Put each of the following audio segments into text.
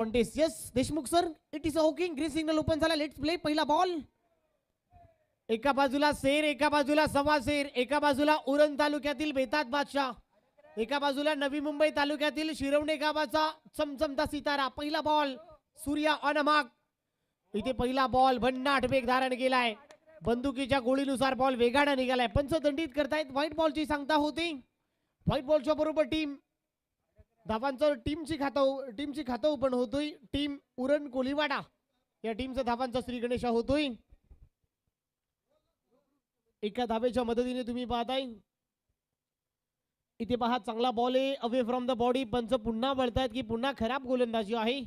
Contest yes Deshmukh sir it is okaying green signal open झाला let's play पहिला ball एका बाजूला शेर एका बाजूला सवा शेर एका बाजूला उरण तालुक्यातील बेतात बादशाह एका बाजूला नवी मुंबई तालुक्यातील शिरवणे गावाचा चमचमता सितारा पहिला बॉल सूर्या ऑन मार्क इथे पहिला बॉल भन्नाट वेग धारण केलाय बंदुकीच्या गोळीनुसार बॉल वेगाने निघालाय पंच दंडित करतायत व्हाईट बॉलची सांगता होती व्हाईट बॉलच्या बरोबर टीम धावांचं टीमची खातं पण होतोय टीम उरण कोलीवाडा या टीमचा धावांचा श्री गणेशा होतोय एका धावेच्या मदतीने तुम्ही पाहताय इथे पहा चांगला बॉल आहे अवे फ्रॉम द बॉडी पंच पुन्हा वळतायत की पुन्हा खराब गोलंदाजी आहे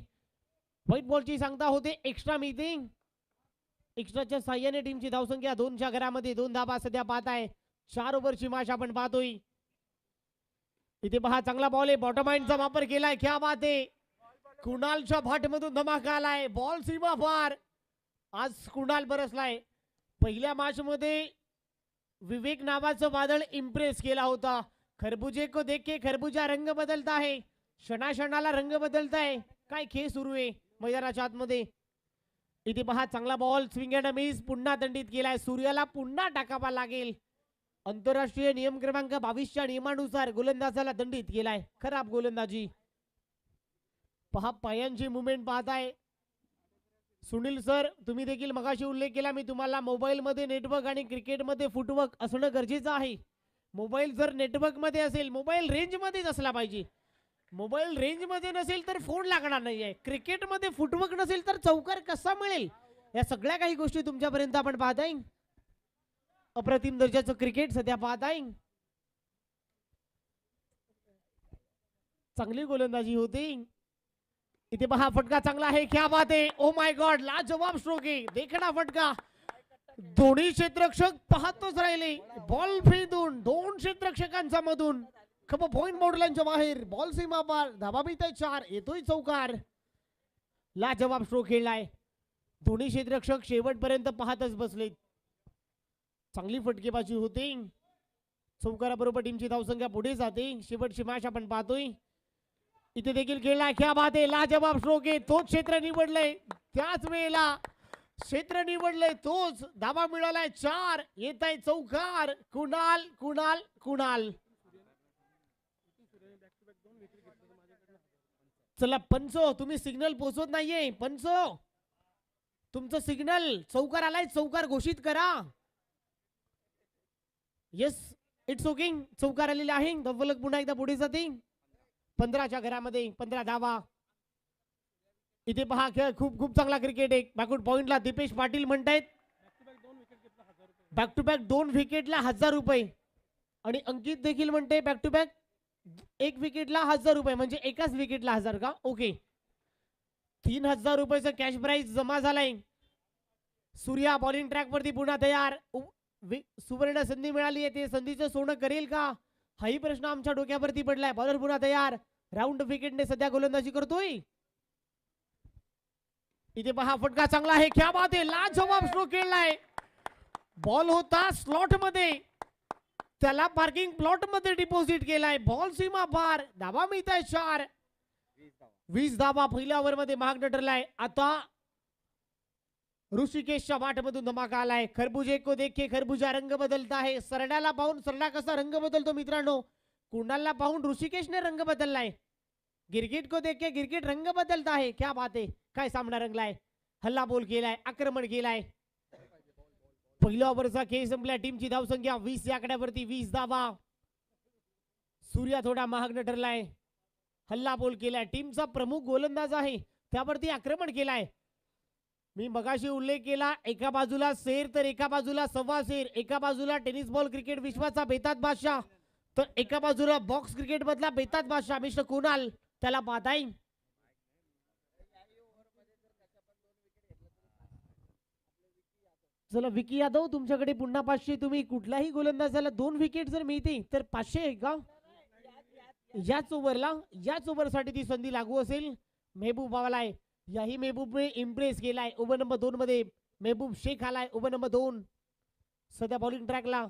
व्हाईट बॉलची सांगता होते एक्स्ट्रा मीटिंग एक्स्ट्राच्या साह्याने टीमची धावसंख्या 2च्या घरामध्ये 2 धावा सध्या पाहताय 4 ओव्हरची मॅच आपण पाहतोय इथे पहा चांगला बॉल आहे बॉटम हँडचा वापर केलाय क्या बात आहे कुणालच्या भाटमधून धमाका आलाय बॉल सीमा पार आज कुणाल बरसलाय पहिल्या मॅच मध्ये विवेक नावाचं वादळ इम्प्रेस केला होता खरबुजे को देख के खरबुजा रंग बदलता है क्षणाक्षणाला रंग बदलताय काय खेळ सुरू आहे मैदानाच्या आतमध्ये इथे पहा चांगला बॉल स्विंग अँड मिस पुन्हा दंडित केलाय सूर्याला पुन्हा टाकावा लागेल आंतरराष्ट्रीय नियम क्रमांक 22च्या नियमानुसार गोलंदाजाला दंडित केलाय खराब गोलंदाजी पहा पायांची मुवमेंट पाहताय सुनील सर तुम्ही देखील मगाशी उल्लेख केला मी तुम्हाला मोबाईल मध्ये नेटवर्क आणि क्रिकेट मध्ये फुटवर्क असणं गरजेचं आहे मोबाईल जर नेटवर्क मध्ये असेल मोबाईल रेंज मध्येच असला पाहिजे मोबाईल रेंज मध्ये नसेल तर फोन लागणार नाहीये क्रिकेट मध्ये फुटवर्क नसेल तर चौकार कसा मिळेल या सगळ्या काही गोष्टी तुमच्यापर्यंत आपण पाहताय अप्रतिम दर्जाचं क्रिकेट सध्या पाहताय चांगली गोलंदाजी होती इथे पहा फटका चांगला आहे क्या बात आहे ओ माय गॉड लाजवाब स्ट्रोक आहे देखणा फटका दोन्ही क्षेत्ररक्षक पाहतच राहिले बॉल फेदून 2 क्षेत्ररक्षकांच्या मधून खप पॉइंट बाउंड्रीच्या बाहेर बॉल सीमा पार धावा मिळताय 4 येतोय चौकार लाजवाब स्ट्रोक खेळलाय दोन्ही क्षेत्ररक्षक शेवटपर्यंत पाहतच बसले चांगली फटकेबाजी होते चौकाराबरोबर टीमची धावसंख्या पुढे जाते शेवटची मॅच आपण पाहतोय इथे देखील खेळलाय क्या बात आहे लाजवाब स्ट्रोक आहे तोच क्षेत्र निवडलंय त्याच वेळेला क्षेत्र निवडलंय तोच धावा मिळालाय 4 येत आहे चौकार कुणाल कुणाल कुणाल चला पंच तुम्ही सिग्नल पोहोचवत नाहीये पंच तुमचं सिग्नल चौकार आलाय चौकार घोषित करा येस इट्स ओके चौकार आलेला आहे धवलक पुन्हा एकदा पुढे जाते 15च्या घरामध्ये 15 धावा इथे पहा खेळ खूप खूप चांगला क्रिकेट आहे बॅकवर्ड पॉइंटला दीपेश पाटील म्हणतायत बॅक टू बॅक 2 विकेटला 1000 रुपये आणि अंकित देखील म्हणते बॅक टू बॅक 1 विकेटला 1000 रुपये म्हणजे एकाच विकेटला 1000 का ओके 3000 रुपयाचं कॅश प्राइज जमा झालाय सूर्या बॉलिंग ट्रॅक वरती पुन्हा तयार सुवर्ण संधी मिळाली आहे ते संधीचं सोनं करेल का हाही प्रश्न आमच्या डोक्यावरती पडलाय बॉलर पुन्हा तयार राऊंड विकेटने सध्या गोलंदाजी करतोय इथे पहा फटका चांगला आहे क्या बात आहे लाजवाब स्ट्रोक खेळलाय बॉल होता स्लॉट मध्ये त्याला पार्किंग प्लॉट मध्ये डिपॉझिट केलाय बॉल सीमा पार धावा मिळताय 4 20 धावा पहिल्या ओव्हर मध्ये महाग ठरलाय आता ऋषिकेशच्या वाटमधून धमाका आलाय खरबुजे को देख के खरबुजा रंग बदलता है सरड्याला पाहून सरडा कसा रंग बदलतो मित्रांनो कुणालला पाहून ऋषिकेशने रंग बदललाय गिरगिट को देख के गिरगिट रंग बदलता है क्या बात आहे काय सामना रंगलाय हल्ला बोल केलाय आक्रमण केलाय पहिल्या ओव्हरचा खेळ संपला टीमची धावसंख्या 20 या आकड्यावरती 20 धावा सूर्या थोडा महाग ठरलाय हल्ला बोल केलाय टीमचा प्रमुख गोलंदाज आहे त्यावरती आक्रमण केलाय मी मगाशी उल्लेख केला एका बाजूला शेर तर एका बाजूला सव्वा शेर एका बाजूला टेनिस बॉल क्रिकेट विश्वाचा बेतात बादशाह तर एका बाजूला बॉक्स क्रिकेट मधला बेतात बादशाह मिस्टर कुणाल त्याला पाहताय चला विकी यादव तुमच्याकडे पुन्हा 500 तुम्ही कुठलाही गोलंदाजाला 2 विकेट जर मिळते तर 500 आहे का याच ओव्हरसाठी ती संधी लागू असेल मेहबूब आलाय याही महबूबने इम्प्रेस केलाय ओव्हर नंबर 2 मध्ये महबूब शेख आलाय ओव्हर नंबर 2 सध्या बॉलिंग ट्रॅकला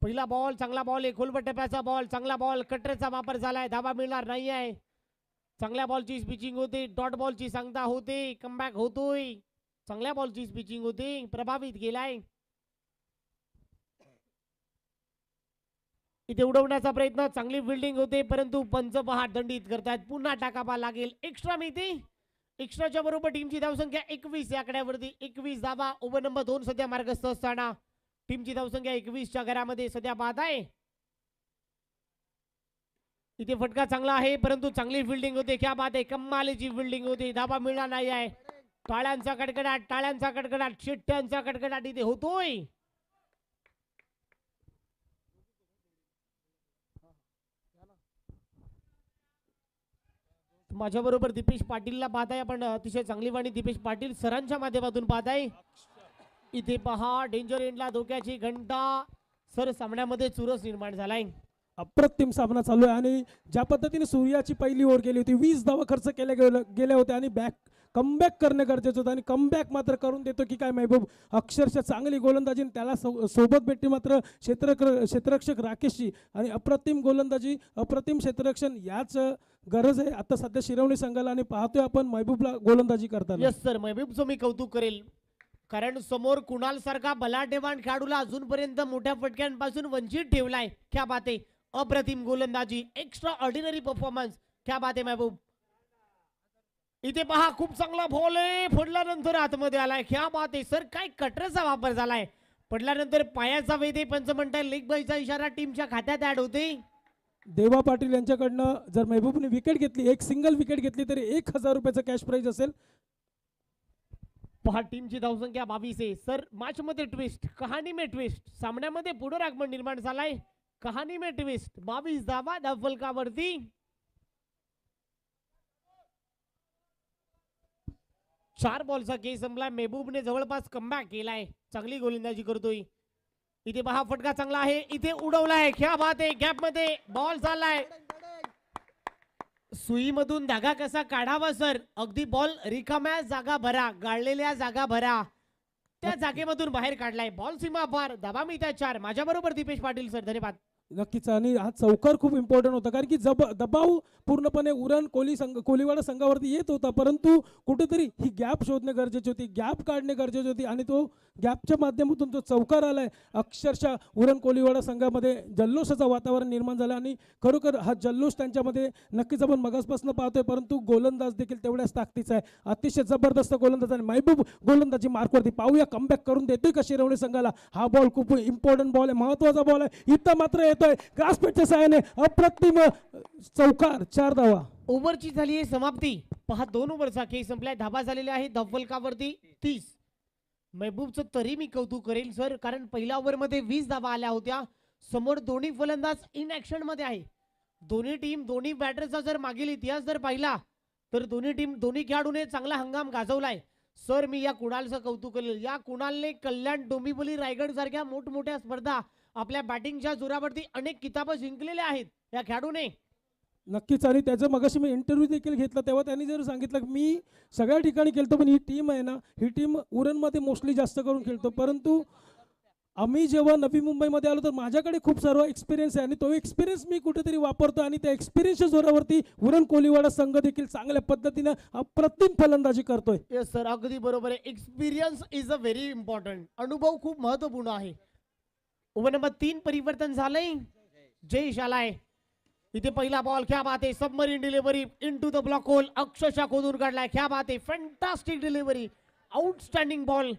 पहिला बॉल चांगला बॉल आहे खोलवर टप्प्याचा बॉल चांगला बॉल कटरचा वापर झालाय धावा मिळणार नाही आहे चांगल्या बॉलची स्पिचिंग होते, डॉट बॉलची सांगता होते, कमबॅक होतोय, चांगल्या बॉलची स्पिचिंग होते, प्रभावित केलाय. इथे उडवण्याचा प्रयत्न, चांगली फिल्डिंग होते, परंतु पंच पहा दंडित करतायत. पुन्हा टाकावा लागेल. एक्स्ट्रा मिळते. एक्स्ट्राच्या बरोबर टीमची धावसंख्या 21 या आकड्यावरती. 21 धावा. ओव्हर नंबर 2 सध्या मार्गस्थ असताना टीमची धावसंख्या 21च्या घरामध्ये सध्या बाद आहे. इथे फटका चांगला आहे, परंतु चांगली फिल्डिंग होते. क्या बात आहे, कमालीची फिल्डिंग होती. धावा मिळणार नाही आहे. टाळ्यांचा कडकडाट, टाळ्यांचा कडकडाट, शिट्ट्यांचा कडकडाट इथे होतोय. माझ्या बरोबर दीपेश पाटीलला पाहत आहे आपण. अतिशय चांगली वाणी दीपेश पाटील सरांच्या माध्यमातून पाहत आहे. इथे पहा डेंजर एंडला धोक्याची घंटा. सर सामन्यामध्ये चुरस निर्माण झालाय. अप्रतिम सामना चालू आहे आणि ज्या पद्धतीने सूर्याची पहिली ओव्हर गेली होती, 20 धावा खर्च गेल्या होत्या आणि कमबॅक करणे गरजेचं होतं आणि कमबॅक मात्र करून देतो की काय महबूब. अक्षरशः चांगली गोलंदाजी, त्याला सोबत भेटली मात्र क्षेत्ररक्षक राकेशची आणि अप्रतिम गोलंदाजी, अप्रतिम क्षेत्ररक्षण, याच गरज आहे आता सध्या शिरवणी संघाला. आणि पाहतोय आपण महबूबला गोलंदाजी करताना. यस सर, महबूबचं मी कौतुक करेल, कारण समोर कुणाल सारखा बलाढ्यवान खेळाडूला अजूनपर्यंत मोठ्या फटक्यांपासून वंचित ठेवलाय. क्या बात आहे, अप्रतिम गोलंदाजी, एक्स्ट्रा ऑर्डिनरी परफॉर्मन्स. क्या बात आहे महबूब. इथे पहा खूप चांगला बॉल आहे, पडल्यानंतर आतमध्ये आलाय. क्या बात आहे सर, काय कटरचा वापर झालाय. पडल्यानंतर पायाचा वेध, पंच म्हणताय लेग बायचा इशारा टीमच्या खात्यात ऍड होते. देवा पाटील यांच्याकडनं जर महबूबने विकेट घेतली, एक सिंगल विकेट घेतली तरी 1000 रुपयाचं कॅश प्राइज असेल. पहा टीमची धावसंख्या 22 आहे. सर मॅच मध्ये ट्विस्ट, कहाणी में ट्विस्ट, सामन्यामध्ये पुनरागमन निर्माण झालाय. कहाणी में ट्विस्ट. 22 धावा धावफलकावरती. 4 बॉलचा खेळ संपलाय. महबूबने जवळपास कमबॅक केलाय. चांगली गोलंदाजी करतोय. इथे पहा फटका चांगला आहे, इथे उडवलाय. क्या बात आहे, गॅप मध्ये बॉल चाललाय. सुईमधून धागा कसा काढावा सर, अगदी बॉल रिकाम्या जागा भरा, गाळलेल्या जागा भरा, त्या जागेमधून बाहेर काढलाय. बॉल सीमा पार, धावा मिळतात 4. माझ्या बरोबर दीपेश पाटील सर, धन्यवाद. नक्कीच. आणि हा चौकार खूप इम्पॉर्टंट होता कारण की दबाव पूर्णपणे उरण कोलीवाडा संघावरती येत होता, परंतु कुठेतरी ही गॅप शोधणे गरजेची होती, गॅप काढणे गरजेची होती आणि तो गॅपच्या माध्यमातून तो चौकार आलाय. अक्षरशः उरण कोलीवाडा संघामध्ये जल्लोषाचं वातावरण निर्माण झालं आणि खरोखर हा जल्लोष त्यांच्यामध्ये नक्कीच आपण मगासपासून पाहतोय, परंतु गोलंदाज देखील तेवढ्याच ताकदीचा आहे. अतिशय जबरदस्त गोलंदाज आणि महबूब गोलंदाजी मार्कवरती. पाहूया कमबॅक करून देतोय का शिरवणी संघाला. हा बॉल खूप इम्पॉर्टंट बॉल आहे, महत्वाचा बॉल आहे. इथं मात्र येतोय ग्रासपेटच्या सहाय्याने अप्रतिम चौकार. 4 धावा. ओव्हरची झाली आहे समाप्ती. पहा 2 ओव्हरचा खेळ संपलाय. धाबा झालेल्या आहे धावफलकावरती 30. महबूबचं तरी मी कौतुक करेल सर, कारण पहिल्या ओव्हर मध्ये 20 धावा आल्या होत्या. समोर दोन्ही फलंदाज इन ऍक्शन मध्ये आहे. दोन्ही बॅटरचा जर मागील इतिहास जर पाहिला तर दोन्ही खेळाडूने चांगला हंगाम गाजवलाय. सर मी या कुणालचं कौतुक करेल. या कुणालने कल्याण, डोंबिवली, रायगड सारख्या मोठमोठ्या स्पर्धा आपल्या बॅटिंगच्या जोरावरती अनेक किताबं जिंकलेल्या आहेत या खेळाडूने. नक्कीच. आणि त्याचं मगाशी मी इंटरव्ह्यू देखील घेतला तेव्हा त्यांनी जर सांगितलं की मी सगळ्या ठिकाणी खेळतो, पण ही टीम आहे ना, ही टीम उरणमध्ये मोस्टली जास्त करून खेळतो, परंतु आम्ही जेव्हा नवी मुंबईमध्ये आलो तर माझ्याकडे खूप सर्व एक्सपिरियन्स आहे आणि तो एक्सपिरियन्स मी कुठेतरी वापरतो आणि त्या एक्सपिरियन्सच्या जोरावरती उरण कोलीवाडा संघ देखील चांगल्या पद्धतीने अप्रतिम फलंदाजी करतोय. येस सर, अगदी बरोबर आहे. Experience is a very important. अनुभव खूप महत्वपूर्ण आहे. ओव्हर नंबर 3 परिवर्तन झालंय. जयेश आलाय. इथे पहिला बॉल. क्या बात आहे, submarine delivery into the block hole. अक्षरशः खोदून काढलाय. क्या बात आहे, फॅन्टास्टिक डिलिव्हरी, आउटस्टँडिंग बॉल.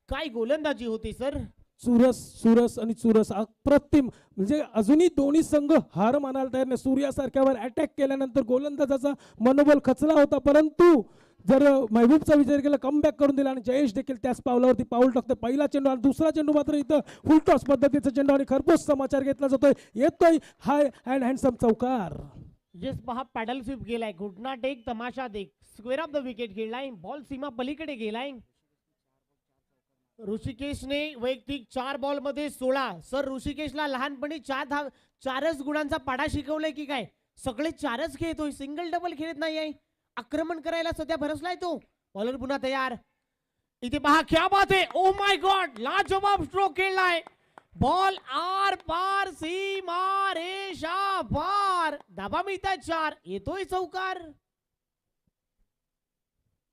काय गोलंदाजी होती सर. चुरस आणि चुरस अप्रतिम. म्हणजे अजूनही दोन्ही संघ हार मानायला तयार नाही. सूर्यासारख्यावर अटॅक केल्यानंतर गोलंदाजाचा मनोबल खचला होता, परंतु जर महबूबचा विचार केला कमबॅक करून दिला आणि जयेश देखील त्याच पावलावरती पाऊल टाकतोय. पहिला चेंडू आणि दुसरा चेंडू मात्र इथं फुलटॉस पद्धतीचा चेंडू आणि खरपूस समाचार घेतला जातोय. येतोय हाय अँड हँडसम चौकार. येस पहा पॅडल स्वीप गेलाय. घुटना टेक, तमाशा देख. स्क्वेअर ऑफ द विकेट खेळलाय. बॉल सीमा पलीकडे गेलाय. ऋषिकेशने वैयक्तिक 4 बॉल मध्ये 16. सर ऋषिकेशला लहानपणी 4च गुणांचा पाढा शिकवलाय की काय. सगळे 4च खेळतोय, सिंगल डबल खेळत नाहीये. आक्रमण करायला सध्या भरसलाय तो. बॉलर पुन्हा तयार. इथे पहा क्या बात आहे, ओ माय गॉड, लाजवाब स्ट्रोक खेळलाय. बॉल आर पार सीमा रेषा पार. धाबा मिळतात 4. येतोय चौकार.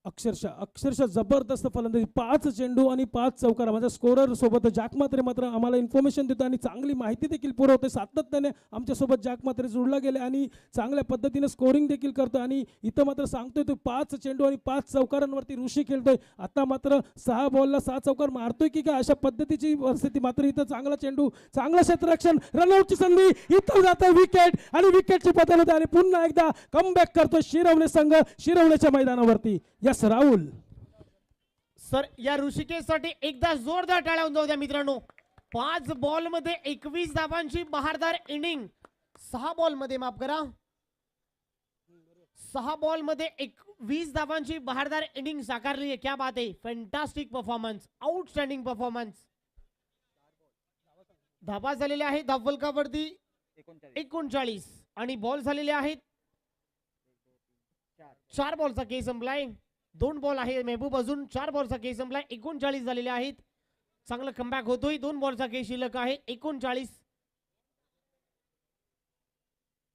अक्षरशः जबरदस्त फलंदाजी. 5 चेंडू आणि 5 चौकार. माझ्या स्कोरर सोबत जॅक मात्रे मात्र आम्हाला इन्फॉर्मेशन देतो आणि चांगली माहिती देखील पुरवते. सातत्याने आमच्यासोबत जॅक मात्रे जोडला गेले आणि चांगल्या पद्धतीने स्कोरिंग देखील करतो. आणि इथं मात्र सांगतोय तो 5 चेंडू आणि 5 चौकारांवरती ऋषी खेळतोय. आता मात्र 6 बॉलला 6 चौकार मारतोय की काय अशा पद्धतीची परिस्थिती. मात्र इथं चांगला चेंडू, चांगला क्षेत्ररक्षण, रनआउटची संधी. इथं जातं विकेट आणि विकेटची बदल होते आणि पुन्हा एकदा कमबॅक करतो शिरवणे संघ शिरवण्याच्या मैदानावरती. यस राहुल सर, या ऋषिकेशसाठी एकदा जोरदार टाळ्या होऊन जाऊ द्या मित्रांनो. 5 बॉल मध्ये 21 धावांची बहारदार इनिंग. 6 बॉल मध्ये माफ करा, 6 बॉल मध्ये 21 धावांची बहारदार इनिंग साकारली आहे. क्या बात आहे. Fantastic performance, outstanding performance. धाबा झालेले आहेत धावफलकावरती 39 आणि बॉल झालेले आहेत 4 बॉलचा केस संपलाय. 2 बॉल आहे मेहबूब, अजून 4 बॉलचा केस संपलाय. 39 झालेले आहेत. चांगलं कमबॅक होतोय. 2 बॉलचा केस शिल्लक आहे. 39.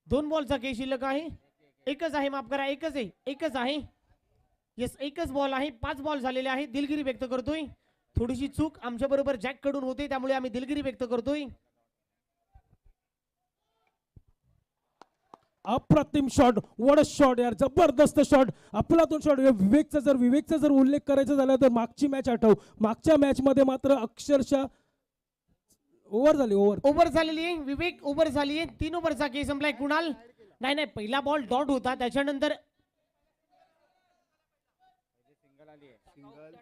2 बॉलचा केस शिल्लक आहे. एकच आहे, माफ करा, एकच आहे. येस, एकच बॉल आहे. 5 बॉल झालेले आहेत. दिलगिरी व्यक्त करतोय. थोडीशी चूक आमच्या बरोबर जॅक कडून होते, त्यामुळे आम्ही दिलगिरी व्यक्त करतोय. अप्रतिम शॉट, वॉट अ शॉट यार, जबरदस्त शॉट, अफलातून शॉट. विवेकचा जर उल्लेख करायचा झाला तर मागची मॅच आठव. मागच्या मॅच मध्ये मात्र अक्षरशः ओव्हर झालेली आहे. विवेक ओव्हर झाली आहे. 3 ओव्हरचा केस संपलाय. कुणाल नाही, पहिला बॉल डॉट होता, त्याच्यानंतर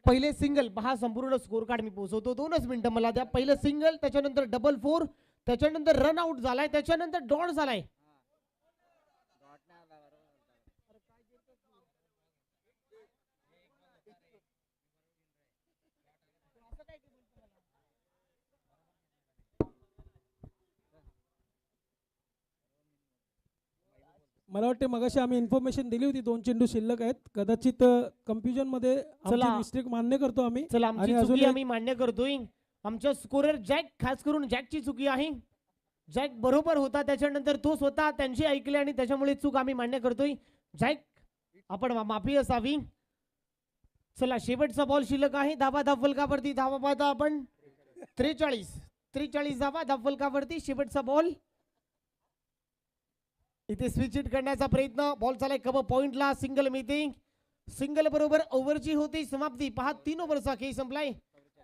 पहिले सिंगल. पहा संपूर्ण स्कोर कार्ड मी पोहोचवतो. 2च मिनिटं मला द्या. पहिलं सिंगल, त्याच्यानंतर डबल 4, त्याच्यानंतर रन आउट झालाय, त्याच्यानंतर डॉट झालाय. मला वाटते मगाशी आम्ही इन्फॉर्मेशन दिली होती 2 चेंडू शिल्लक आहेत. कदाचित कन्फ्युजन मध्ये मिस्टेक मान्य करतो आम्ही. चला, आमची चुकी आम्ही मान्य करतोय. आमच्या स्कोरर जॅक, खास करून जॅकची चुकी आहे. जॅक बरोबर होता, त्याच्यानंतर तो स्वतः त्यांची ऐकले आणि त्याच्यामुळे चूक आम्ही मान्य करतोय. जॅक, आपण माफी असावी. चला, शेवटचा बॉल शिल्लक आहे. धावा धावफलकावरती. धावा पाहता आपण 43 धावा धावफलकावरती. शेवटचा बॉल. इथे स्विच हिट करण्याचा प्रयत्न. बॉल चालाय कव्हर पॉइंटला. सिंगल मिळते. सिंगल बरोबर ओव्हरची होती समाप्ती. पहा 3 ओव्हरचा खेळ संपलाय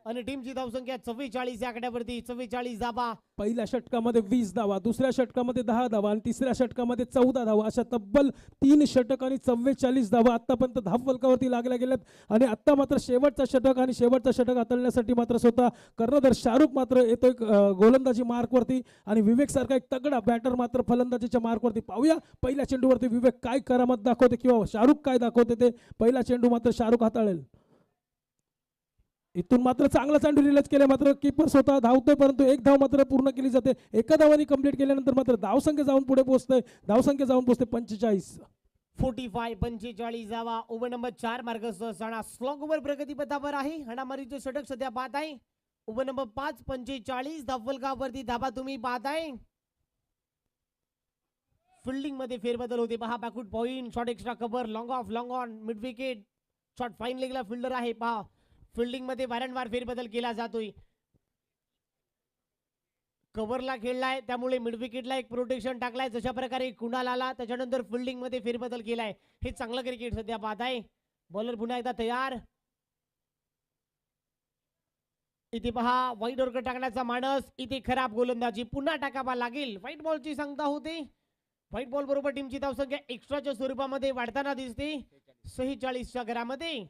आणि टीमची धावसंख्या 44 या आकड्यावरती. 44 धावा. पहिल्या षटकामध्ये 20 धावा, दुसऱ्या षटकामध्ये 10 धावा आणि तिसऱ्या षटकामध्ये 14 धावा, अशा तब्बल 3 षटक आणि 44 धावा आतापर्यंत धावफलकावरती लागल्या गेल्यात. आणि आता मात्र शेवटचा षटक हाताळण्यासाठी मात्र स्वतः कर्णधार शाहरुख मात्र येतोय गोलंदाजी मार्कवरती आणि विवेक सारखा एक तगडा बॅटर मात्र फलंदाजीच्या मार्कवरती. पाहूया पहिल्या चेंडूवरती विवेक काय करामत दाखवते किंवा शाहरुख काय दाखवते ते. पहिला चेंडू मात्र शाहरुख हाताळेल. इथून मात्र चांगला चेंडू रिलीज केला. मात्र कीपर स्वतः धावतोय, परंतु 1 धाव मात्र पूर्ण केली जाते. एका धावाने कंप्लीट केल्यानंतर मात्र धावसंख्या जाऊन पुढे पोहोचते. 45. 45 धावा. ओव्हर नंबर 4 मार्गस्थ असताना स्लॉग ओव्हर प्रगतीपथावर आहे. हाणामारीचे षटक सध्या पाहत आहे. ओव्हर नंबर 5 45 धावफलकावरती धावा तुम्ही पाहताय. फिल्डिंग मध्ये फेरबदल होते. पहा backward point, shot extra cover, long on, mid wicket, shot fine लेगला फिल्डर आहे. पहा फिल्डिंग मध्ये वारंवार फेरबदल केला जातोय. कव्हरला खेळलाय, त्यामुळे मिड विकेटला एक प्रोटेक्शन टाकलाय. जशा प्रकारे कुणाल आला, त्याच्यानंतर फिल्डिंग मध्ये फेरबदल केलाय. हे चांगलं क्रिकेट सध्या पाहताय. बॉलर पुन्हा एकदा तयार. इथे पहा वाईट ऑर्डर टाकण्याचा मानस. इथे खराब गोलंदाजी पुन्हा टाकावा लागेल. व्हाईट बॉलची सांगता होते. व्हाईट बॉल बरोबर टीमची धावसंख्या एक्स्ट्राच्या स्वरूपामध्ये वाढताना दिसते 46च्या घरामध्ये.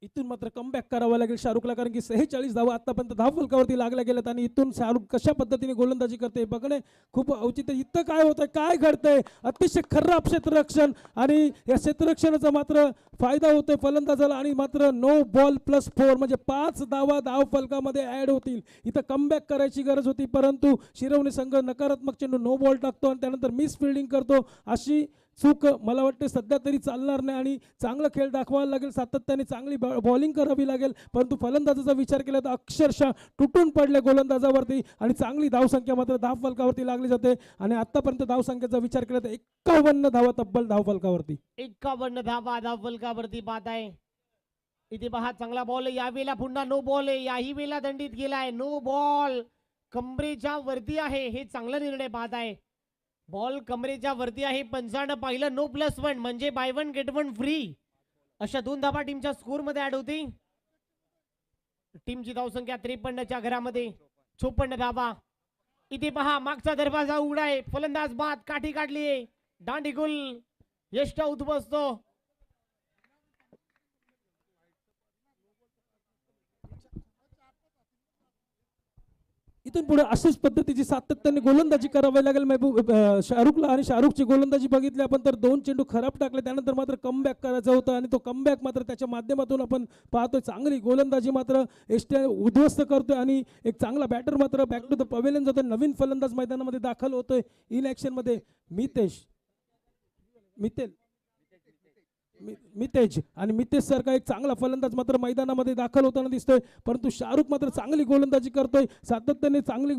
इथून मात्र कमबॅक करावा लागेल शाहरुखला, कारण की 46 धावा आतापर्यंत धावफलकावरती लागल्या गेल्यात आणि इथून शाहरुख कशा पद्धतीने गोलंदाजी करते बघणे खूप औचित्य. इथं काय होतंय, काय घडतंय, अतिशय खराब क्षेत्ररक्षण आणि या क्षेत्ररक्षणाचा मात्र फायदा होतोय फलंदाजाला आणि मात्र 9 बॉल प्लस 4 म्हणजे 5 धावा धावफलकामध्ये ऍड होतील. इथं कमबॅक करायची गरज होती, परंतु शिरवणे संघ नकारात्मक चेंडू 9 बॉल टाकतो आणि त्यानंतर मिस फिल्डिंग करतो. अशी चूक मला वाटते सध्या तरी चालणार नाही आणि चांगला खेळ दाखवायला लागेल, सातत्याने चांगली बॉलिंग करावी लागेल. परंतु फलंदाजाचा विचार केला तर अक्षरशः तुटून पडले गोलंदाजावरती आणि चांगली धावसंख्या मात्र धावफलकावरती लागली जाते. आणि आतापर्यंत धावसंख्येचा विचार केला तर 51 धावा तब्बल धावफलकावरती. 51 धावा धावफलकावरती बाद आहे. इथे पहा चांगला बॉल, यावेळेला पुन्हा नो बॉल आहे, याही वेळेला दंडित गेलाय. नो बॉल कमरेच्या वरती आहे, हे चांगला निर्णय बाद आहे. बॉल कमरेच्या वरती आहे, पंचानं पाहिलं नो +1 म्हणजे बाय 1 गेट 1 फ्री. अशा 2 धावा टीमच्या स्कोर मध्ये ऍड होती. टीमची धावसंख्या 53च्या घरामध्ये 54 धावा. इथे पहा मागचा दरवाजा उघडा आहे, फलंदाज बाद, काठी काढली आहे, दांडीगुल यष्ट उद्भवतो. इथून पुढे अशाच पद्धतीची सातत्याने गोलंदाजी करावी लागेल शाहरुखला. आणि शाहरुखची गोलंदाजी बघितली आपण तर 2 चेंडू खराब टाकले, त्यानंतर मात्र कमबॅक करायचा होता आणि तो कमबॅक मात्र त्याच्या माध्यमातून आपण पाहतोय. चांगली गोलंदाजी मात्र एसटी उद्ध्वस्त करतोय आणि एक चांगला बॅटर मात्र बॅक टू द पवेलियन जातोय. नवीन फलंदाज मैदानामध्ये दाखल होतोय इन ऍक्शन मध्ये मितेज आणि मितेज सारखा एक चांगला फलंदाज मात्र मैदानामध्ये दाखल होताना दिसतोय. परंतु शाहरुख मात्र चांगली गोलंदाजी करतोय, सातत्याने चांगली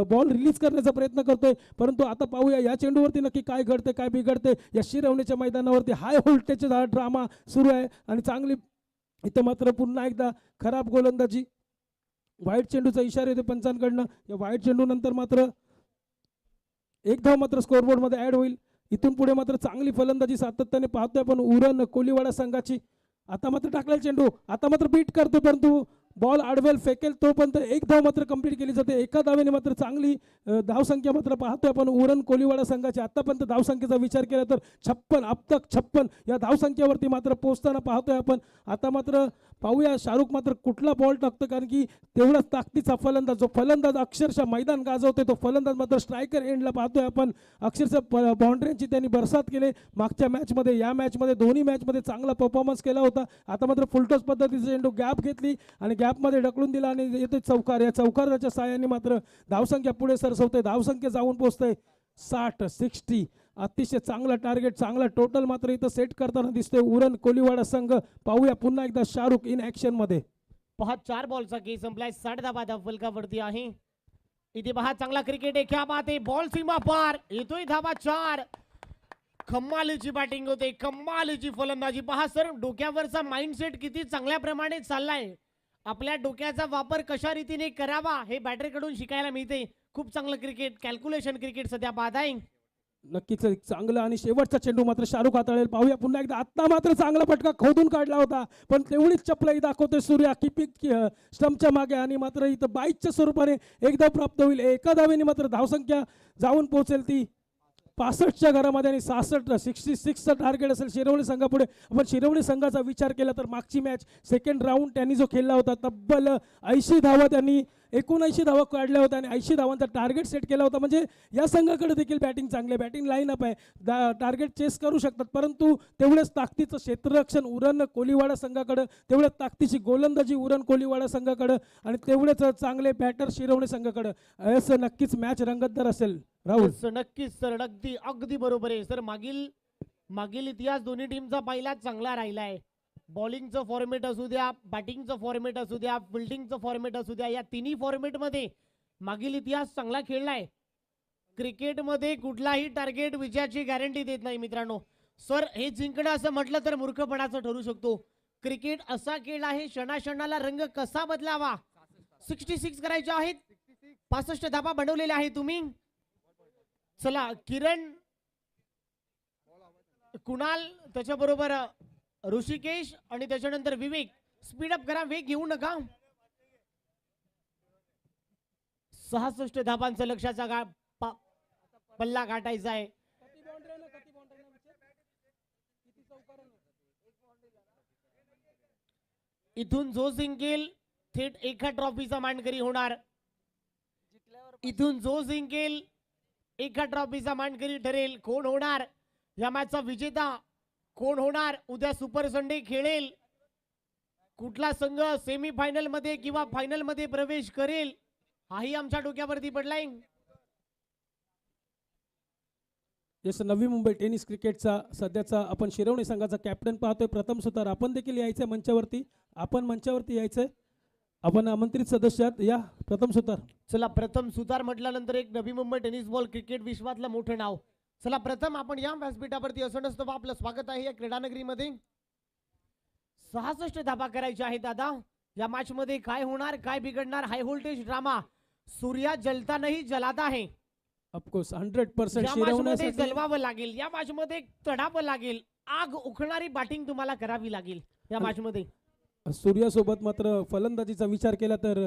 बॉल रिलीज करण्याचा प्रयत्न करतोय. परंतु आता पाहूया या चेंडूवरती नक्की काय घडते काय बिघडते. या शिरवण्याच्या मैदानावरती हाय व्होल्टेजचा ड्रामा सुरू आहे आणि चांगली इथं मात्र पुन्हा एकदा खराब गोलंदाजी. वाईट चेंडूचा इशारा येतो पंचांकडनं. या वाईट चेंडू नंतर मात्र एक धाव मात्र स्कोरबोर्ड मध्ये ऍड होईल. इथून पुढे मात्र चांगली फलंदाजी सातत्याने पाहतोय आपण उरण कोलीवाडा संघाची. आता मात्र टाकलेला चेंडू आता मात्र बीट करतो, परंतु बॉल आडवेल फेकेल तोपर्यंत एक धाव मात्र कंप्लीट केली जाते. एका धावेने मात्र चांगली धावसंख्या मात्र पाहतोय आपण उरण कोलीवाडा संघाची. आतापर्यंत धावसंख्येचा विचार केला तर 56 अब तक 56 या धावसंख्येवरती मात्र पोहोचताना पाहतोय आपण. आता मात्र पाहूया शाहरुख मात्र कुठला बॉल टाकतो, कारण की तेवढाच ताकदीचा फलंदाज, जो फलंदाज अक्षरशः मैदान गाजवतोय तो फलंदाज मात्र स्ट्रायकर एंडला पाहतोय आपण. अक्षरशः बाउंड्रीची त्यांनी बरसात केले मागच्या मॅचमध्ये, या मॅचमध्ये दोन्ही मॅचमध्ये चांगला परफॉर्मन्स केला होता. आता मात्र फुलटॉस पद्धतीचा चेंडू गॅप घेतली आणि गॅपमध्ये ढकलून दिला आणि येतोय चौकार. या चौकाराच्या साहाय्याने मात्र धावसंख्या पुढे सरसवते, धावसंख्या जाऊन पोहोचते 60 अतिशय चांगला टार्गेट, चांगला टोटल मात्र इथं सेट करताना दिसतोय उरण कोलीवाडा संघ. पाहूया पुन्हा एकदा शाहरुख इन ऍक्शन मध्ये. पहा 4 बॉलचा गेम संपलाय, 60 धावा धावफलकावरती आहे. इथे पहा चांगला क्रिकेट आहे, क्या बात आहे, बॉल सीमा पार, येतोय धावा 4. कमालीची बॅटिंग होते, कमालीची फलंदाजी. पहा सर, डोक्यावरचा माइंडसेट किती चांगल्या प्रमाणे चाललाय. आपल्या डोक्याचा वापर कशा रीतीने करावा हे बॅटर कडून शिकायला मिळते. खूप चांगलं क्रिकेट, कॅल्क्युलेशन क्रिकेट सध्या पाहत आहे. नक्कीच एक चांगला आणि शेवटचा चेंडू मात्र शाहरुख हाताळेल. पाहूया पुन्हा एकदा. आता मात्र चांगला फटका खोदून काढला होता, पण तेवढीच चपलाही दाखवतोय सूर्या किपिंग स्टंपच्या मागे आणि मात्र इथं 22च्या स्वरूपाने एकदा प्राप्त होईल. एका धावेने मात्र धावसंख्या जाऊन पोहोचेल ती 65च्या घरामध्ये आणि 66चं टार्गेट असेल शिरवली संघापुढे. आपण शिरवली संघाचा विचार केला तर मागची मॅच सेकंड राऊंड त्यांनी जो खेळला होता तब्बल 80 धावा त्यांनी 79 धावा काढल्या होत्या आणि 80 धावांचा टार्गेट सेट केला होता. म्हणजे या संघाकडे देखील बॅटिंग चांगली, बॅटिंग लाईनअप आहे, टार्गेट चेस करू शकतात. परंतु तेवढंच ताकदीचं क्षेत्ररक्षण उरण कोलीवाडा संघाकडे, तेवढ्याच ताकदीची गोलंदाजी उरण कोलीवाडा संघाकडे आणि तेवढेच चांगले बॅटर शिरवणे संघाकडे. असं नक्कीच मॅच रंगतदार असेल. राहुल नक्कीच सर, अगदी बरोबर आहे सर. मागील इतिहास दोन्ही टीमचा पहिला चांगला राहिलाय. बॉलिंगचं फॉर्मेट असू द्या, बॅटिंगचं फॉर्मेट असू द्या, फिल्डिंगचं फॉर्मेट असू द्या, या तिन्ही फॉर्मेट मध्ये मागील इतिहास चांगला खेळलाय. क्रिकेटमध्ये कुठलाही टार्गेट विजयाची गॅरंटी देत नाही मित्रांनो. सर, हे जिंकणं असं म्हटलं तर मूर्खपणाचं ठरू शकतो. क्रिकेट असा खेळ आहे, क्षणाक्षणाला रंग कसा बदलावा. 66 करायचे आहेत, 65 धाबा बनवलेल्या आहे तुम्ही. चला किरण, कुणाल, त्याच्याबरोबर ऋषिकेश आणि त्याच्यानंतर विवेक, स्पीड अप करा, वेग घेऊ नका. 66 धाबांचा लक्षाचा पल्ला गाठायचा आहे. इथून जो जिंकेल थेट एका ट्रॉफीचा मानकरी होणार. इथून जो जिंकेल एका ट्रॉफीचा मानकरी ठरेल. कोण होणार या मॅचचा विजेता, कोण होणार उद्या सुपर संडे खेळेल, कुठला संघ सेमी फायनल मध्ये किंवा फायनल मध्ये प्रवेश करेल, हाही आमच्या डोक्यावरती पडलाय. जसं नवी मुंबई टेनिस क्रिकेटचा सध्याचा आपण शिरवणे संघाचा कॅप्टन पाहतोय प्रथम सुतार. आपण देखील यायचंय मंचावरती, आपण मंचावरती यायचंय, आपण आमंत्रित सदस्य आहात, या प्रथम सुतार. चला प्रथम सुतार म्हटल्यानंतर एक Navi Mumbai tennis ball cricket विश्वातलं मोठं नाव. चला प्रथम आपण या व्यासपीठावरती असं नसतं आपलं स्वागत आहे या क्रीडानगरीमध्ये. 66 धाबा करायचे आहे दादा. या मॅच मध्ये काय होणार, काय बिघडणार, हाय व्होल्टेज ड्रामा. सूर्या जलता नाही जलाता है. ऑफकोर्स 100% या मॅच मध्ये शिरवण्यासाठी जलवावं लागेल, या मॅच मध्ये चढावं लागेल, आग उखणारी बॅटिंग तुम्हाला करावी लागेल या मॅच मध्ये. सूर्यासोबत मात्र फलंदाजीचा विचार केला तर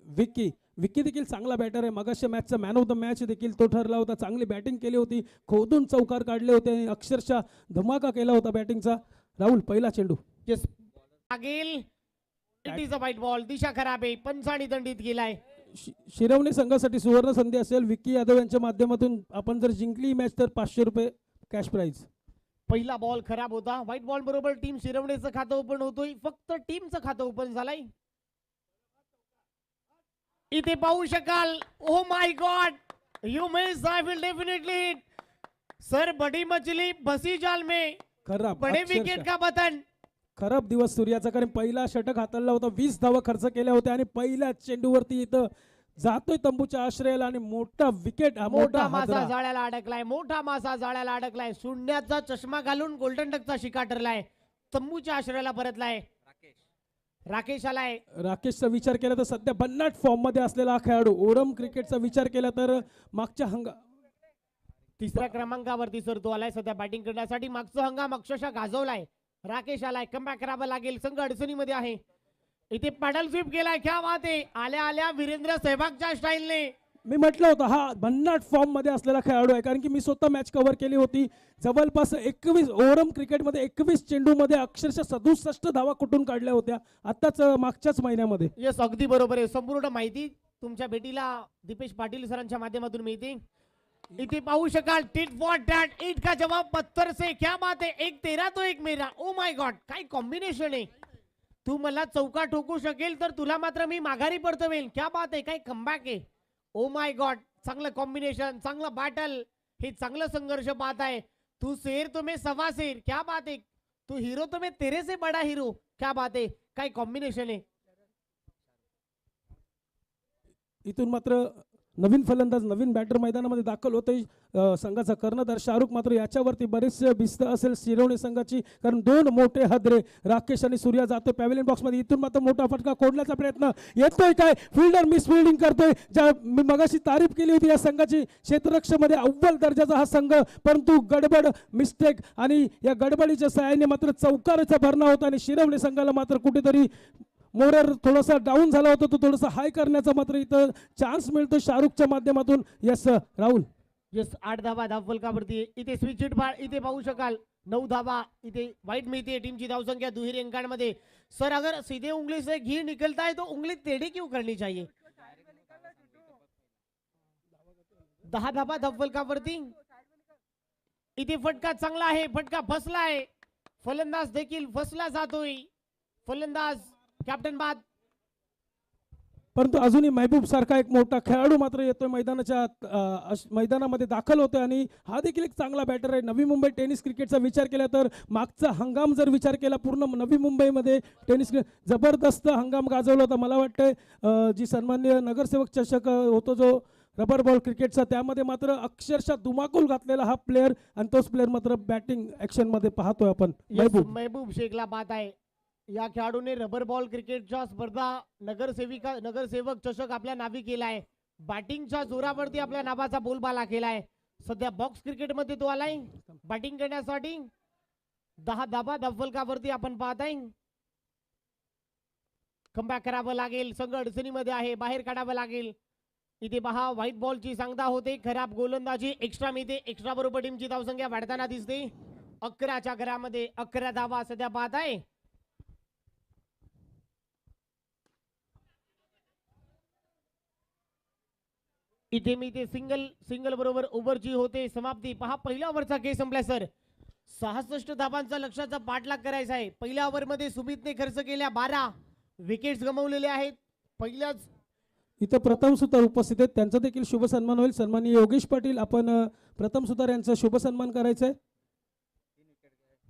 विक्की देखील चांगला बॅटर आहे. मगाशी मॅचचा मॅन ऑफ द मॅच देखील तो ठरला होता. चांगली बॅटिंग केली होती, खोदून चौकार काढले होते आणि अक्षरशः धमाका केला होता बॅटिंगचा. राहुल पहिला चेंडू लागेल, it is a wide ball. दिशा खराब आहे, पंचाने दंडित गेलाय. शिरवणे संघासाठी सुवर्ण संधी असेल. विक्की यादव यांच्या माध्यमातून आपण जर जिंकली मॅच तर 500 रुपये कॅश प्राइज. पहिला बॉल खराब होता. व्हाईट बॉल बरोबर टीम शिरवणेचं खातं ओपन होतोय, फक्त टीमचं खातं ओपन झालंय. इथे पाहू शकाल, oh my God, you miss, I will definitely hit. Sir बड़ी मछली बसी जाल में, खराब बड़े अक्षरशः विकेट का बटन. खराब दिवस सूर्याचा, कारण पहिला षटक हाताळला होता, 20 धावा खर्च केल्या होत्या आणि पहिल्या चेंडूवरती इथं जातोय तंबूच्या आश्रयाला आणि मोठा विकेट, हा मोठा मासा हादरा. जाळ्याला अडकलाय, मोठा मासा जाळ्याला अडकलाय. शून्याचा चष्मा घालून गोल्डन डकचा शिकार ठरलाय. तंबूच्या आश्रयाला परतलाय. राकेश आलाय. राकेशचा विचार केला तर सध्या भन्नाट फॉर्म मध्ये असलेला हा खेळाडू. ओरम क्रिकेटचा विचार केला तर मागच्या तिसऱ्या क्रमांकावरती सर तो आलाय सध्या बॅटिंग करण्यासाठी. मागचा हंगाम अक्षरशः गाजवलाय. राकेश आलाय, कमबॅक करावं लागेल, संघ अडचणीमध्ये आहे. इथे पॅडल स्वीप केलाय, क्या बात आहे. आल्या आल्या वीरेंद्र सहवागच्या स्टाईलने. मी म्हटलं होतं हा भन्नाट फॉर्म मध्ये असलेला खेळाडू आहे, कारण की मी स्वतः मॅच कव्हर केली होती. जवळपास 21 ओरम क्रिकेटमध्ये 21 चेंडूमध्ये अक्षरशः 67 धावा कुठून काढल्या होत्या आताच मागच्याच महिन्यामध्ये. यस, अगदी बरोबर आहे. संपूर्ण माहिती तुमच्या भेटीला दीपेश पाटील सरांच्या माध्यमातून मिळते. इथे पाहू शकाल, टिट फॉर टॅट, ईट का जवाब पत्थर से, क्या बात है. एक तेरा तो एक मेरा. ओ माय गॉड, काय कॉम्बिनेशन आहे. तू मला चौका ठोकू शकेल तर तुला मात्र मी माघारी परतवेल. क्या बात आहे, काय कमबॅक आहे. ओ माय गॉड, चांगलं कॉम्बिनेशन, चांगलं बॅटल, हे चांगलं संघर्ष पाहत आहे. तू शेर तो मैं सवा शेर, क्या बात आहे. तू हिरो तो मैं तेरे से बडा हिरो, क्या बात आहे. काय कॉम्बिनेशन आहे. इथून मात्र नवीन फलंदाज, नवीन बॅटर मैदानामध्ये दाखल होते. संघाचा कर्णधार शाहरुख मात्र याच्यावरती बरेचसे भिस्त असेल शिरवणे संघाची, कारण दोन मोठे हदरे राकेश आणि सूर्या जातोय पॅव्हिलियन बॉक्स मध्ये. इथून मात्र मोठा फटका कोडण्याचा प्रयत्न येतोय, काय फिल्डर मिस फिल्डिंग करतोय. ज्या मी मगाशी तारीफ केली होती या संघाची, क्षेत्ररक्षणामध्ये अव्वल दर्जाचा हा संघ, परंतु गडबड, मिस्टेक आणि या गडबडीच्या सहाय्याने मात्र चौकाराचा भरणा होता आणि शिरवणे संघाला मात्र कुठेतरी मोरर थोडासा डाऊन झाला होता, तो थोडासा हाय करण्याचा मात्र इथं चान्स मिळतो शाहरुखच्या माध्यमातून. यस राहुल. यस, 8 धावा धावफलकावरती. इथे स्विच हिट इथे पाहू शकाल 9 धावा. इथे वाईट मिळते टीमची धावसंख्या दुहेरी अंकांमध्ये. सर अगर सीधे उंगली से घी निकलता है तो उंगली टेढ़ी क्यों करनी चाहिए. 10 धावा धावफलकावरती. इथे फटका चांगला आहे, फटका फसलाय. फलंदाज देखील फसला जातोय. फलंदाज कॅप्टन बाद. परंतु अजूनही महबूब सारखा एक मोठा खेळाडू मात्र येतोय मैदानामध्ये दाखल होतोय आणि हा देखील एक चांगला बॅटर आहे. नवी मुंबई टेनिस क्रिकेटचा विचार केला तर मागचा हंगाम जर विचार केला, पूर्ण नवी मुंबईमध्ये टेनिस जबरदस्त हंगाम गाजवला होता. मला वाटतंय जी सन्माननीय नगरसेवक चषक होतो जो रबर बॉल क्रिकेटचा, त्यामध्ये मात्र अक्षरशः धुमाकूल घातलेला हा प्लेअर, आणि तोच प्लेअर मात्र बॅटिंग ऍक्शन मध्ये पाहतोय आपण. महबूब शेखला बात आहे. या खेळाडूने रबर बॉल क्रिकेटच्या स्पर्धा नगरसेवक चषक आपल्या नावी केलाय. बॅटिंगच्या जोरावरती आपल्या नावाचा बोलबाला केलाय. सध्या बॉक्स क्रिकेटमध्ये तो आलाय बॅटिंग करण्यासाठी. 10 धाबा धावफलकावरती आपण पाहताय. कमबॅक करावं लागेल, संघ अडचणीमध्ये आहे, बाहेर काढावं लागेल. इथे पहा व्हाईट बॉलची सांगता होते, खराब गोलंदाजी. एक्स्ट्रा मिळते, एक्स्ट्रा बरोबर टीमची धावसंख्या वाढताना दिसते. 11च्या घरामध्ये 11 धावा सध्या पाहताय. इथे मी ते सिंगल बरोबर ओव्हरची होते समाप्ती. पहा पहिल्या ओव्हरचा खेळ संपलाय सर. 66 धाबांचा लक्ष्याचा पाठलाग करायचा आहे. पहिल्या ओव्हरमध्ये सुमितने खर्च केल्या 12 विकेट्स गमावलेले आहेत. पहिल्याच इथं प्रथम सुतार उपस्थित आहेत, त्यांचा देखील शुभ सन्मान होईल. सन्माननीय योगेश पाटील, आपण प्रथम सुतार यांचा शुभ सन्मान करायचा आहे.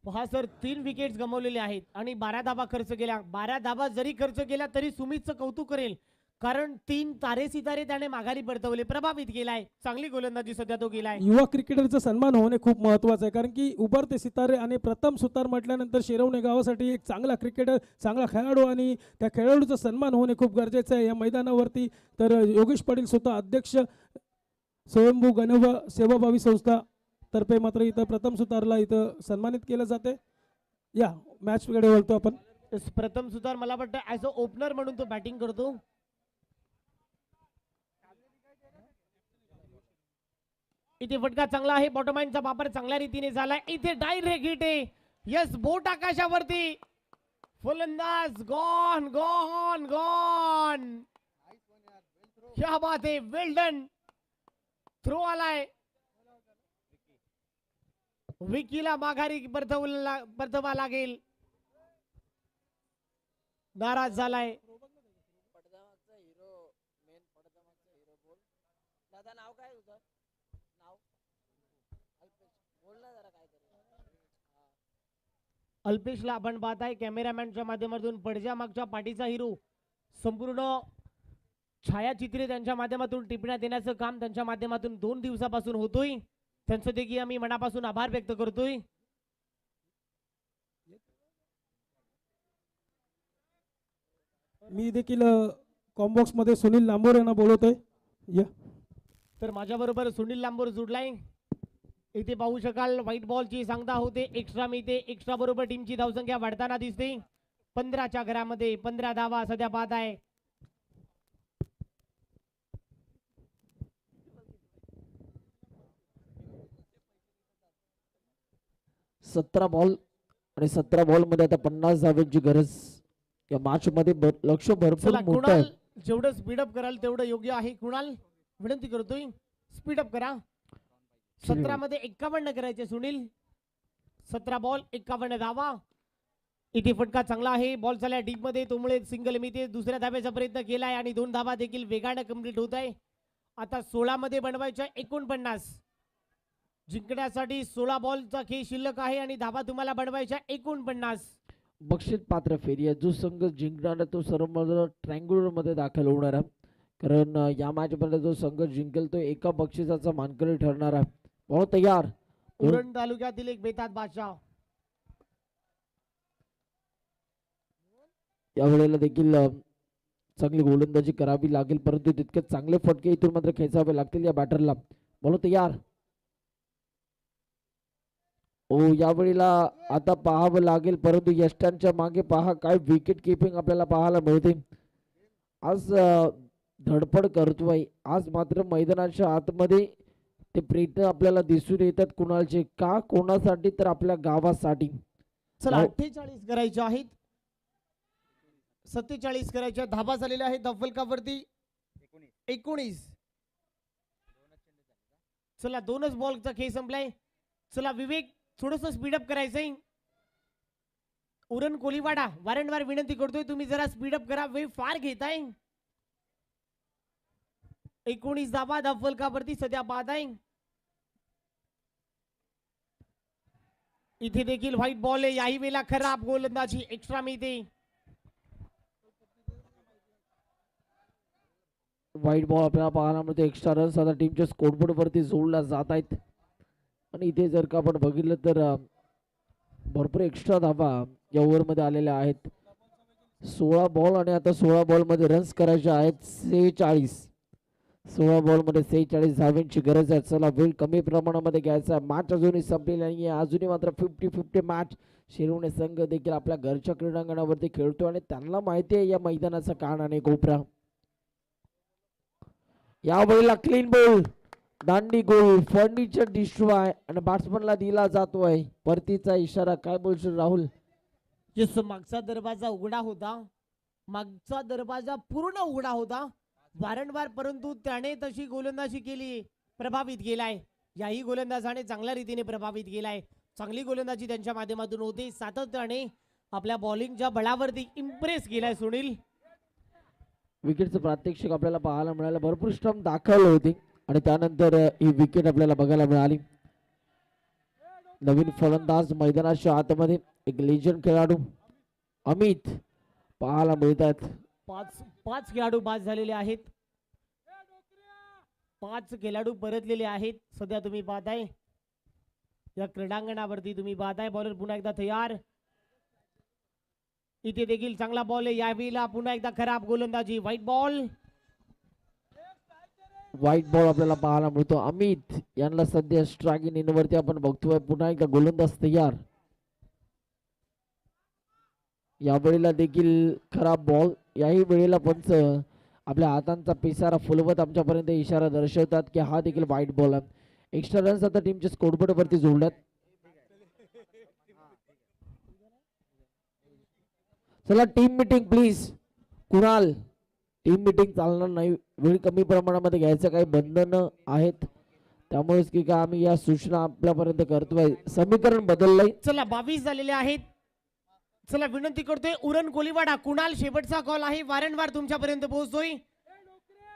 पहा सर, 3 विकेट्स गमावलेले आहेत आणि 12 धाबा खर्च केल्या. 12 धाबा जरी खर्च केला तरी सुमितचं कौतुक करेल, कारण 3 तारे सितारे त्याने माघारी परतवले, प्रभावित केलाय. चांगली गोलंदाजी सध्या तो केलाय. युवा क्रिकेटरचा सन्मान होणे खूप महत्त्वाचं आहे, कारण की उभरते सितारे आणि प्रथम सुतार म्हटल्यानंतर शिरवणे गावासाठी एक चांगला क्रिकेटर, चांगला खेळाडू आणि त्या खेळाडूचा सन्मान होणे खूप गरजेचं आहे या मैदानावरती. तर योगेश पाटील स्वतः अध्यक्ष, स्वयंभू गणोबा सेवाभावी संस्था तर्फे मात्र इथं प्रथम सुतारला इथं सन्मानित केलं जाते. या मॅचकडे वळतो आपण. प्रथम सुतार मला वाटतं ॲज अ ओपनर म्हणून तो बॅटिंग करतो. इथे फटका चांगला आहे, बॉटमलाईनचा वापर चांगल्या रीतीने झालाय. इथे डायरेक्ट हिट आहे. यस, बोट आकाशावरती. फलंदाज गॉन गॉन गॉन. क्या बात आहे, वेल डन. थ्रो आलाय, विकीला माघारी परतवा लागेल. नाराज झालाय. अल्पेशला आपण पाहत आहे कॅमेरामॅनच्या माध्यमातून. पडद्या मागच्या पाठीचा हिरो. संपूर्ण छायाचित्रे त्यांच्या माध्यमातून टिपण्यात येण्याचं काम त्यांच्या माध्यमातून 2 दिवसापासून होतोय. त्यांचं देखील आम्ही मनापासून आभार व्यक्त करतोय. मी देखील कॉम्बॉक्स मध्ये सुनील लांबोर यांना बोलवतोय. या तर माझ्या बरोबर सुनील लांबोर जुडलाय. इथे पाहू शकाल व्हाईट बॉलची सांगता होते. एक्स्ट्रा मिळते. एक्स्ट्रा बरोबर टीमची धावसंख्या वाढताना दिसते. 15च्या घरामध्ये 15 धावा सध्या पाहत आहे. 17 बॉल आणि 17 बॉल मध्ये आता 50 धावांची गरज या मॅच मध्ये. लक्ष भरपूर चला मोठं कुणाल, आहे. जेवढं स्पीडअप कराल तेवढं योग्य आहे. कुणाल विनंती करतोय स्पीडअप करा. 17 मध्ये 51 करायचे सुनील. 17 बॉल 51 धावा. इथे फटका चांगला आहे. बॉल चालला डीप मध्ये, त्यामुळे सिंगल मिळते. दुसऱ्या धाब्याचा प्रयत्न केलाय आणि 2 धाबा देखील वेगाने कंप्लीट होत आहे. आता 16 मध्ये बनवायच्या 49. जिंकण्यासाठी 16 बॉलचा खेळ शिल्लक आहे आणि धाबा तुम्हाला बनवायच्या 49. बक्षीस पात्र फेरी आहे. जो संघ जिंकणार तो सर्व ट्रँग्युलर मध्ये दाखल होणार आहे, कारण या मॅच मध्ये जो संघ जिंकेल तो एका बक्षिसाचा मानकरी ठरणार आहे. बहुत तयार. उरण तालुक्यातील एक बेतात बादशाह. यावेळेला देखील चांगली गोलंदाजी करावी लागेल, परंतु तितके चांगले फटके इथून मात्र खेचावे लागतील या बॅटरला. बोलो तयार. ओ यावेळेला आता पाहावं लागेल, परंतु यष्टांच्या मागे पहा काय विकेट किपिंग आपल्याला पाहायला मिळते. आज धडपड करतोय. आज मात्र मैदानाच्या आतमध्ये ते प्रयत्न आपल्याला दिसून येतात. कुणालचे का, कोणासाठी, तर आपल्या गावासाठी. चला 48 करायचे आहेत. 47 करायच्या. धाबा झालेल्या आहेत धफलकावरती 19. चला 2च बॉलचा खेळ संपलाय. चला विवेक, थोडस स्पीडअप करायचंय. उरण कोलीवाडा वारंवार विनंती करतोय तुम्ही जरा स्पीडअप करा, वेळ फार घेताय. 19 धाबा धफलकावरती सध्या बाद आहे. इथे देखील व्हाईट बॉल आहे. याही वेळेला खराब गोलंदाजी. एक्स्ट्रा मिळते. व्हाईट बॉल आपल्याला पाहायला मिळते. एक्स्ट्रा रन्स आता टीमच्या स्कोरबोर्ड वरती जोडल्या जात आहेत. आणि इथे जर का आपण बघितलं तर भरपूर एक्स्ट्रा धावा या ओव्हर मध्ये आलेल्या आहेत. 16 बॉल आणि आता 16 बॉल मध्ये रन्स करायचे आहेत 46. 16 बॉल मध्ये 46 धावांची गरज आहे. चला वेळ कमी प्रमाणामध्ये घ्यायचा. मॅच अजूनही संपलेली नाहीये. अजूनही मात्र 50-50 मॅच. शिरवणे संघ देखील आपल्या घरच्या क्रीडांगणावरती खेळतो आणि त्यांना माहिती आहे या मैदानाचा कान आणि कोपरा. यावेळेला क्लीन बॉल, दांडी गोल, फर्निचर डिस्ट्रॉय आणि बॅट्समनला दिला जातोय परतीचा इशारा. काय बोलशील राहुल? जस मागचा दरवाजा उघडा होता, मागचा दरवाजा पूर्ण उघडा होता वारंवार, परंतु त्याने तशी गोलंदाजी केली, प्रभावित केलाय. याही गोलंदाजाने चांगल्या रीतीने प्रभावित केलाय. चांगली गोलंदाजी त्यांच्या माध्यमातून होते. सातत्याने आपल्या बॉलिंगच्या बळावरती इम्प्रेस केलाय सुनील. विकेटचं प्रात्यक्षिक आपल्याला पाहायला मिळालं. भरपूर स्टंप दाखवले होते आणि त्यानंतर ही विकेट आपल्याला बघायला मिळाली. नवीन फलंदाज मैदानाच्या आतमध्ये एक लेजंड खेळाडू अमित पाहायला मिळतात. पाच खेळाडू बाद झालेले आहेत. 5 खेळाडू परतलेले आहेत. सध्या तुम्ही पाहताय या क्रीडांगणावरती तुम्ही पाहताय. बॉलर पुन्हा एकदा तयार. इथे देखील चांगला बॉल आहे. यावेळेला पुन्हा एकदा खराब गोलंदाजी. व्हाईट बॉल आपल्याला पाहायला मिळतो. अमित यांना सध्या स्ट्रायकिंग इनवरती आपण बघतोय. पुन्हा एकदा गोलंदाज तयार. यावेळेला देखील खराब बॉल. याही वेळेला पंच आपल्या हातांचा पिसारा फुलवत आमच्यापर्यंत इशारा दर्शवतात की हा देखील व्हाईट बॉल आहे. एक्स्ट्रा रन्स आता टीमच्या स्कोरबोर्ड वरती जोडल्यात. चला team meeting please. Kunal team meeting चालणार नाही. वेळ कमी प्रमाणामध्ये घ्यायचं काही बंधन आहेत त्यामुळेच की का आम्ही या सूचना आपल्यापर्यंत करतोय. समीकरण बदललंय. चला 22 झालेले आहेत. चला विनंती करतोय उरण कोलीवाडा. कुणाल शेवटचा कॉल आहे. वारंवार तुमच्यापर्यंत पोहोचतोय.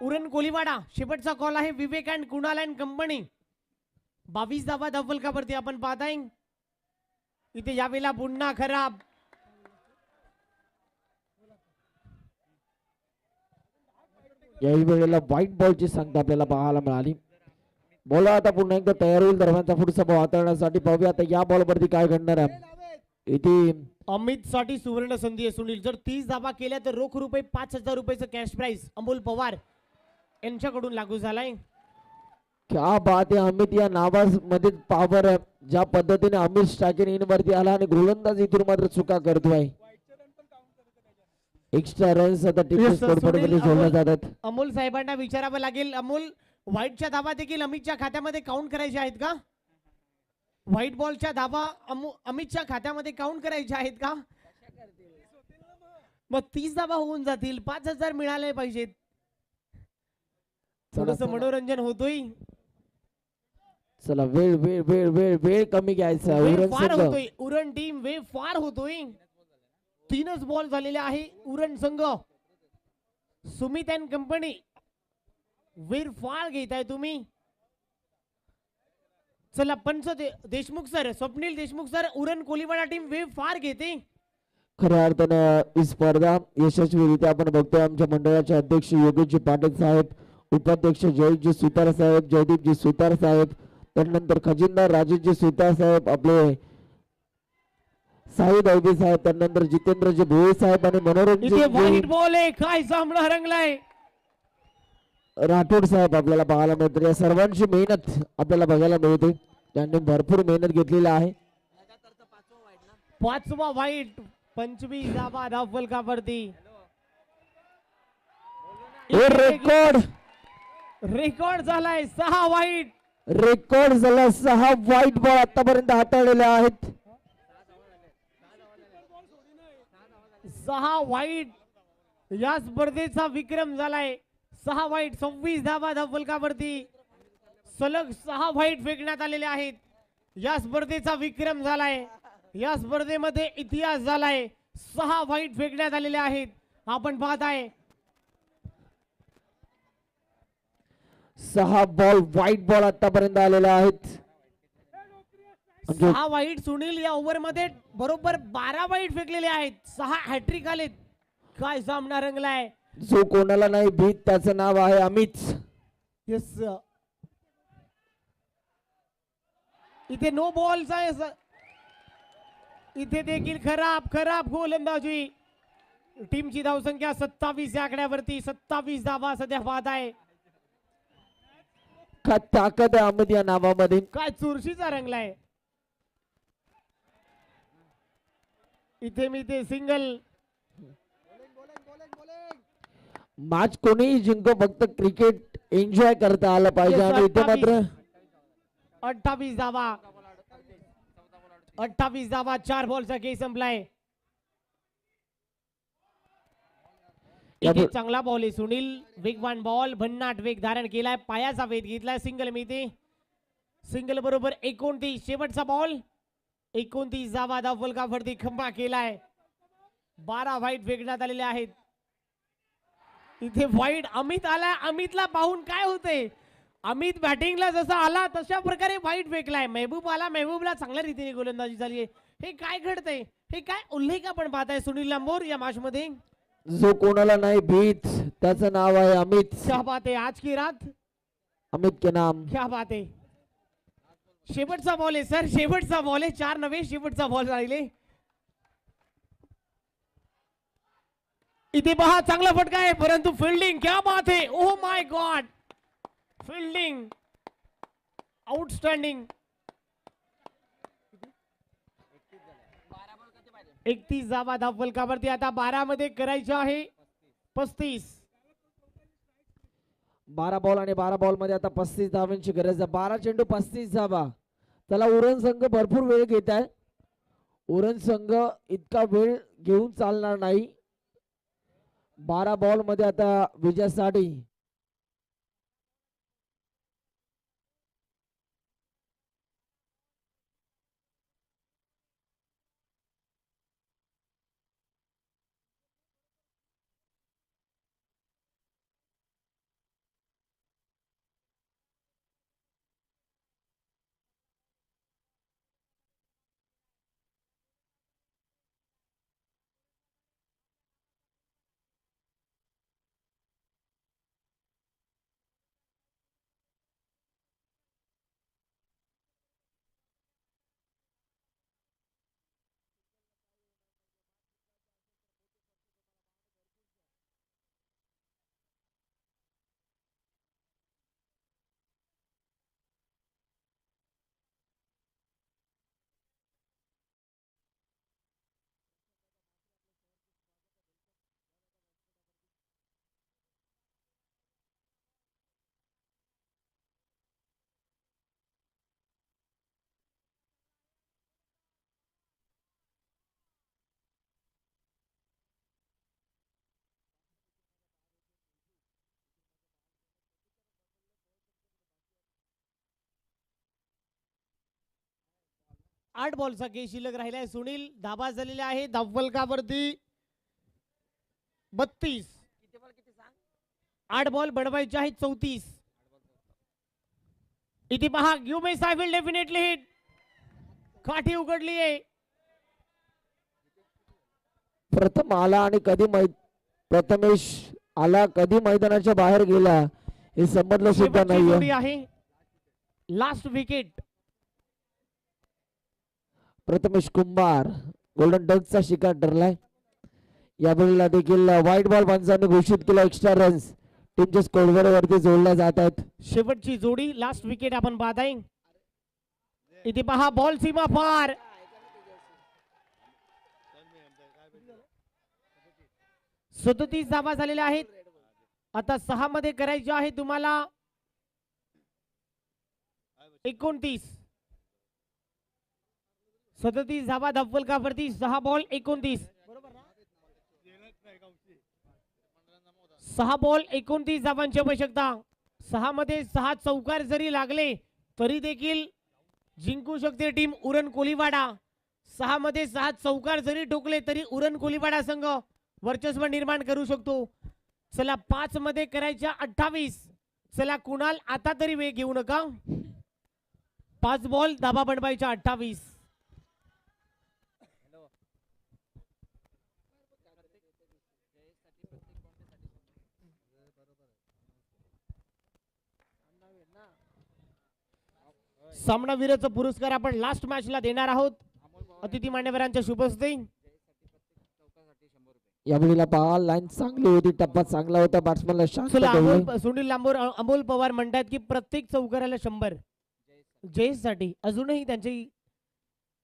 उरण कोलीवाडा शेवटचा कॉल आहे. विवेक अँड कुणाल अँड कंपनी. 22 धावा धावफलकावरती आपण पाहताय. इथे यावेळेला पुन्हा खराब. याही वेळेला व्हाईट बॉलची संख्या आपल्याला पाहायला मिळाली. बॉल आता पुन्हा एकदा तयार होईल दरम्यानचा पुढचा बॉल हाताळण्यासाठी. पाहूया आता या बॉल वरती काय घडणार आहे. इथे अमित साठी सुवर्ण संधी आहे. सुनील जर 30 धावा केल्या तर रोख रुपये 5,000 रुपयाचं कॅश प्राइस अमोल पवार यांच्याकडून लागू झालाय. क्या बात आहे. अमित या नावामध्ये पावर आहे. ज्या पद्धतीने अमित स्ट्रायकिंग इन वरती आला आणि गोलंदाज इथून मात्र चुका करतोय. एक्स्ट्रा रन्स आता टीमच्या स्कोरबोर्डमध्ये जोडल्या जातात. अमोल साहेबांना विचारावं लागेल. अमोल व्हाईटच्या धावा देखील अमितच्या खात्यामध्ये काउंट करायच्या आहेत का? व्हाईट बॉलच्या धावा अमितच्या खात्यामध्ये काउंट करायच्या आहेत का? मग 30 धावा होऊन जातील. 5,000 मिळाले पाहिजेत. थोडस मनोरंजन होतोय. चला वेळ वेळ वेळ वेळ वेळ कमी घ्यायचा. वेळ फार होतोय. उरण टीम वेळ फार होतोय. 3च बॉल झालेले आहे. उरण संघ सुमित अँड कंपनी वेळ फार घेताय तुम्ही. चला पंच Deshmukh sir, Swapnil Deshmukh sir, Uran Koliwada team वेळ फार घेते. खऱ्या अर्थानं ही स्पर्धा यशस्वीरित्या आपण बघतोय. आमच्या मंडळाचे अध्यक्ष योगेशजी पाटील साहेब, उपाध्यक्ष जयजी सुतार साहेब, जयदीपजी सुतार साहेब, त्यानंतर खजिनदार राजेशजी सुतार साहेब, आपले साहिद अवधी साहेब, त्यानंतर जितेंद्रजी भोळे साहेब आणि मनोरंजन बॉल आहे. काय सामना रंगलाय. राठोड साहेब आपल्याला पाहायला मिळते. या सर्वांची मेहनत आपल्याला बघायला मिळते. त्यांनी भरपूर मेहनत घेतलेली आहे. 5वा वाईट. 25 धावा धावफलकावरती. रेकॉर्ड झालाय. 6 वाईट. रेकॉर्ड झाला. 6 वाईट बॉल आतापर्यंत हाताळलेले आहेत. 6 वाईट. या स्पर्धेचा विक्रम झालाय. 6 वाईट. 26 धावा धावफलकावरती. सलग 6 वाईट फेकण्यात आलेले आहेत. या स्पर्धेचा विक्रम झालाय. या स्पर्धेमध्ये इतिहास झालाय. 6 वाईट फेकण्यात आलेले आहेत. आपण पाहताय 6 बॉल व्हाईट बॉल आतापर्यंत आलेले आहेत. 6 वाईट. सुनील या ओव्हर मध्ये बरोबर 12 वाईट फेकलेले आहेत. 6 हॅट्रिक आलेत. काय सामना रंगलाय. जो कोणाला नाही भीत त्याचं नाव आहे अमित. येस. इथे नो बॉल्स आहे. इथे देखील खराब गोलंदाजी. टीमची धावसंख्या 27 या आकड्यावरती. 27 धावा सध्या पाहत आहे. काय ताकद आहे अमित या नावामध्ये. काय चुरशीचा रंगलाय. इथे मी ते सिंगल. मॅच कोणीही जिंको, फक्त क्रिकेट एन्जॉय करता आलं पाहिजे. आणि इथे मात्र 28 धावा. 28 धावा. 4 बॉलचा खेळ संपलाय. इथे चांगला बॉल आहे. सुनील वेगवान बॉल. भन्नाट वेग धारण केलाय. पायाचा वेध घेतलाय. सिंगल मिळते. सिंगल बरोबर 29. शेवटचा बॉल. 29 धावा धावफलकावरती खंबा केलाय. 12 वाईट फेकण्यात आलेले आहेत. इथे वाईट अमित आला. अमितला पाहून काय होते, अमित बॅटिंगला जसा आला तशा प्रकारे वाईट फेकलाय. महबूब आला, महबूबला चांगल्या रीतीने गोलंदाजी झाली आहे. हे काय घडतंय, हे काय उल्लेख आपण पाहताय सुनील लांबोर या मॅच मध्ये. जो कोणाला नाही भीत त्याचं नाव आहे अमित. क्या बात आहे, आज की रात अमित के नाम. क्या बात आहे. शेवटचा बॉल आहे सर, शेवटचा बॉल आहे. 4 नव्हे, शेवटचा बॉल राहिले. इथे पहा चांगला फटका आहे, परंतु फिल्डिंग क्या बात आहे. Oh my God, fielding outstanding. 31 धावा धावफलकावरती. आता 12 मध्ये करायचं आहे 35. 12 बॉल आणि 12 बॉल मध्ये आता 35 धावांची गरज आहे. 12 चेंडू 35 धावा. त्याला उरण संघ भरपूर वेळ घेत आहे. उरण संघ इतका वेळ घेऊन चालणार नाही. 12 बॉल मध्ये आता विजयासाठी आठ बॉलचा खेळ शिल्लक राहिलाय. सुनील धाबा झालेला आहे धावफलकावरती 32. 8 बॉल बनवायचे आहेत 34. इथे पहा ग्युमेस आय विल डेफिनेटली हिट. काठी उघडली आहे. प्रथम आला आणि कधी प्रथमेश आला कधी मैदानाच्या बाहेर गेला हे समजलं सुद्धा शेवटची जोडी नाही. आहे. Last wicket. Prathamesh Kumbhar golden डकचा शिकार ठरलाय. यावेळेला देखील व्हाईट बॉल पंचांनी घोषित केला. एक्स्ट्रा रन्स टीमच्या स्कोरबोर्ड वरती जोडल्या जात आहेत. शेवटची जोडी लास्ट विकेट आपण पाहताय. इथे पहा बॉल सीमा पार. सदतीस धावा झालेल्या आहेत. आता 6 मध्ये करायचे आहे तुम्हाला 29. 37 धावा धावफलकावरती 6 बॉल 29. 6 बॉल 29 धावांची आवश्यकता. 6 मध्ये 6 चौकार जरी लागले तरी देखील जिंकू शकते टीम उरण कोलीवाडा. 6 मध्ये 6 चौकार जरी ठोकले तरी उरण कोलीवाडा संघ वर्चस्व निर्माण करू शकतो. चला 5 मध्ये करायच्या 28. चला कुणाल आता तरी वेग घेऊ नका. 5 बॉल धाबा बनवायच्या 28. सामनावीराचा पुरस्कार आपण लास्ट मॅचला देणार आहोत अतिथी मान्यवरांच्या शुभ हस्ते. यावेळेला पहा लाईन चांगली होती. टप्पा चांगला होता. बॅट्समॅनला शांत चला ठेवले. सुनील लांबोर अमोल पवार म्हणतात की प्रत्येक चौकाराला 100 जयेशसाठी. अजूनही त्यांची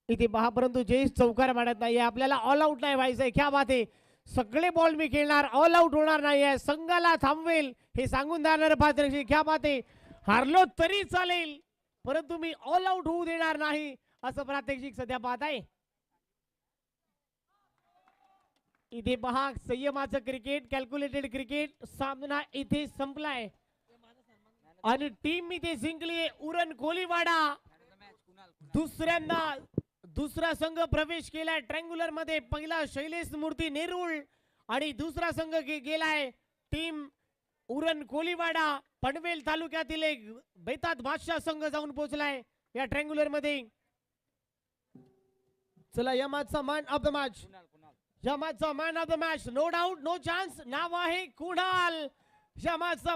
इथे पहा परंतु जयेश चौकार मारत नाहीये. आपल्याला ऑल आउट नाही व्हायचंय. क्या बात आहे. सगळे बॉल मी खेळणार, ऑल आउट होणार नाहीये. संघाला थांबवेल हे सांगून जाणार पात्र. क्या बात आहे. हारलो तरी चालेल परंतु मी ऑल आउट होऊ देणार नाही असं प्रात्यक्षिक सध्या पाहत आहे. इथे पहा संयमाचं क्रिकेट, कॅल्क्युलेटेड क्रिकेट. सामना इथे संपलाय आणि टीम इथे जिंकली उरण कोलीवाडा. दुसऱ्यांदा दुसरा संघ प्रवेश केलाय ट्रँग्युलर मध्ये. पहिला शैलेश मूर्ती नेरुळ आणि दुसरा संघ गेलाय टीम उरण कोलीवाडा पनवेल तालुक्यातील एक बेतात बादशाह संघ जाऊन पोहोचलाय या ट्रँग्युलर मध्ये. चला या मॅचचा मॅन ऑफ द मॅच, या मॅचचा man of the match, no doubt no chance, नाव आहे कुणाल. या मॅचचा